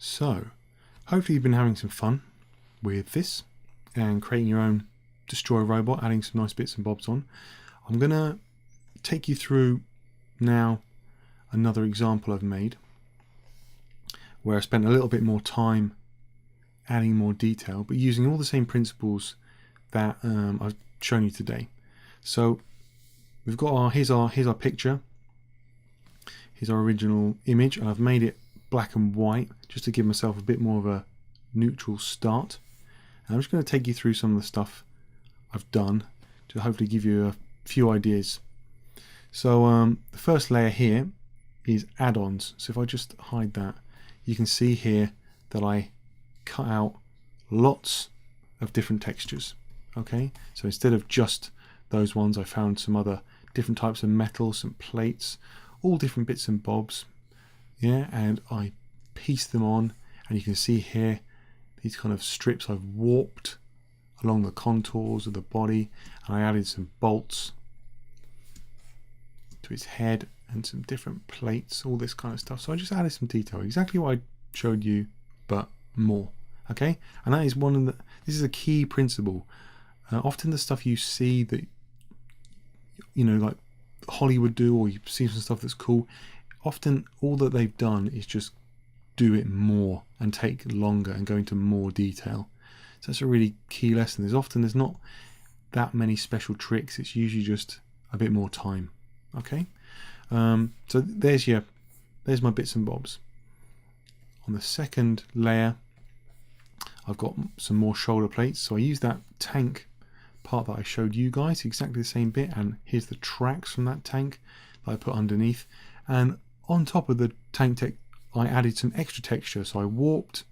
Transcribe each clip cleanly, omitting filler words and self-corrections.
So, hopefully you've been having some fun with this and creating your own Destroy robot, adding some nice bits and bobs on. I'm going to take you through now another example I've made where I spent a little bit more time adding more detail, but using all the same principles that I've shown you today. So we've got here's our picture. Here's our original image, and I've made it black and white just to give myself a bit more of a neutral start. And I'm just going to take you through some of the stuff I've done to hopefully give you a few ideas. So the first layer here is add-ons. So if I just hide that, you can see here that I cut out lots of different textures. Okay, so instead of just those ones, I found some other different types of metal, some plates, all different bits and bobs. Yeah, and I pieced them on, and you can see here these kind of strips I've warped along the contours of the body, and I added some bolts to its head and some different plates, all this kind of stuff. So I just added some detail, exactly what I showed you, but more. Okay, and that is this is a key principle. Often the stuff you see that, you know, like Hollywood do, or you see some stuff that's cool, often all that they've done is just do it more and take longer and go into more detail. So that's a really key lesson. There's not that many special tricks. It's usually just a bit more time. Okay, so there's my bits and bobs. On the second layer, I've got some more shoulder plates. So I use that tank part that I showed you guys, exactly the same bit, and here's the tracks from that tank that I put underneath. And on top of the tank I added some extra texture. So I warped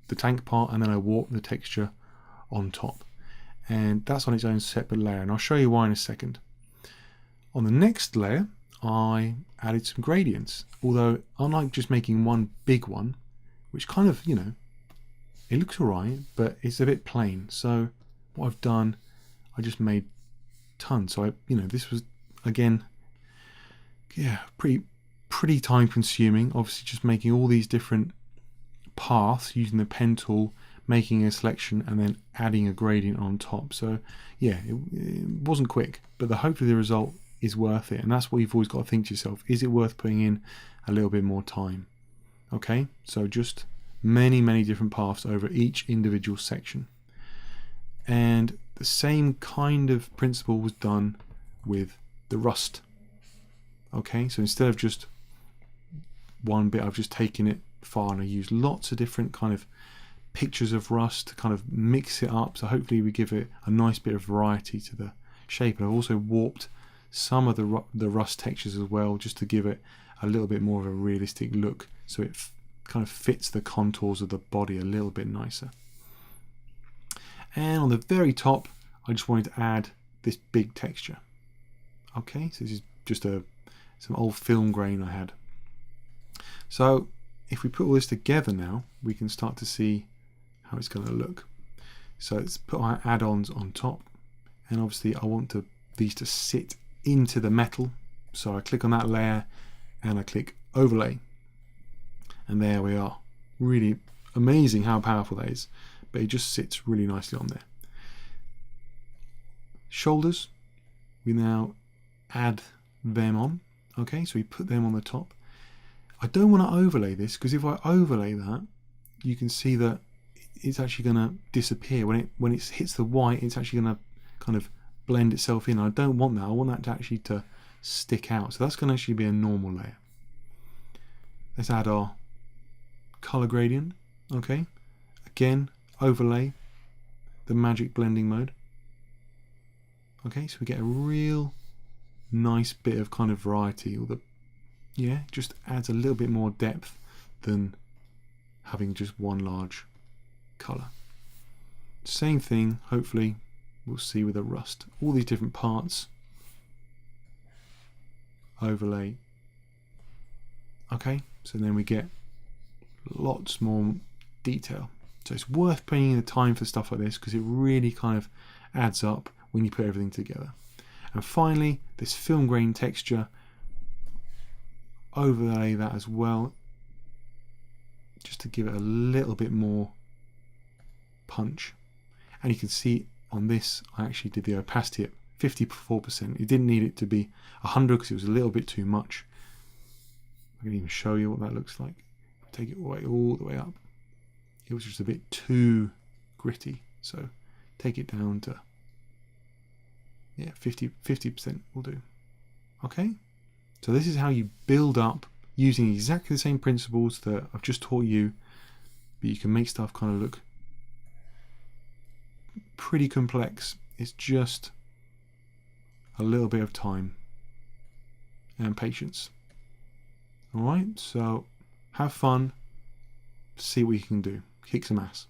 the tank part, and then I warped the texture on top, and that's on its own separate layer, and I'll show you why in a second. On the next layer, I added some gradients, although unlike just making one big one, which kind of, you know, it looks alright, but it's a bit plain. So what I've done, I just made tons. So this was, again, yeah, pretty time consuming. Obviously just making all these different paths using the pen tool, making a selection, and then adding a gradient on top. So yeah, it wasn't quick, but hopefully the result is worth it. And that's what you've always got to think to yourself: is it worth putting in a little bit more time? Okay, so just many different paths over each individual section. And the same kind of principle was done with the rust. Okay, so instead of just one bit, I've just taken it far, and I used lots of different kind of pictures of rust to kind of mix it up. So hopefully we give it a nice bit of variety to the shape. And I've also warped some of the rust textures as well, just to give it a little bit more of a realistic look, so it kind of fits the contours of the body a little bit nicer. And on the very top, I just wanted to add this big texture. Okay, so this is just some old film grain I had. So if we put all this together now, we can start to see how it's going to look. So let's put our add-ons on top, and obviously I want these to sit into the metal. So I click on that layer and I click overlay, and there we are. Really amazing how powerful that is, but it just sits really nicely on there. Shoulders, we now add them on. Okay, so we put them on the top. I don't want to overlay this, because if I overlay that, you can see that it's actually going to disappear. When it hits the white, it's actually going to kind of blend itself in. I don't want that. I want that to actually to stick out. So that's going to actually be a normal layer. Let's add our color gradient. Okay, again, overlay, the magic blending mode. Okay, so we get a real nice bit of kind of variety. Yeah, just adds a little bit more depth than having just one large color. Same thing, hopefully, we'll see with the rust. All these different parts. Overlay. Okay, so then we get lots more detail. So it's worth putting in the time for stuff like this, because it really kind of adds up when you put everything together. And finally, this film grain texture, overlay that as well. just to give it a little bit more punch. And you can see on this, I actually did the opacity at 54%. It didn't need it to be 100 because it was a little bit too much. I can even show you what that looks like. Take it all the way up. It was just a bit too gritty. So take it down to, yeah, 50% will do. Okay, so this is how you build up using exactly the same principles that I've just taught you, but you can make stuff kind of look pretty complex. It's just a little bit of time and patience. All right, so have fun, see what you can do, kick some ass.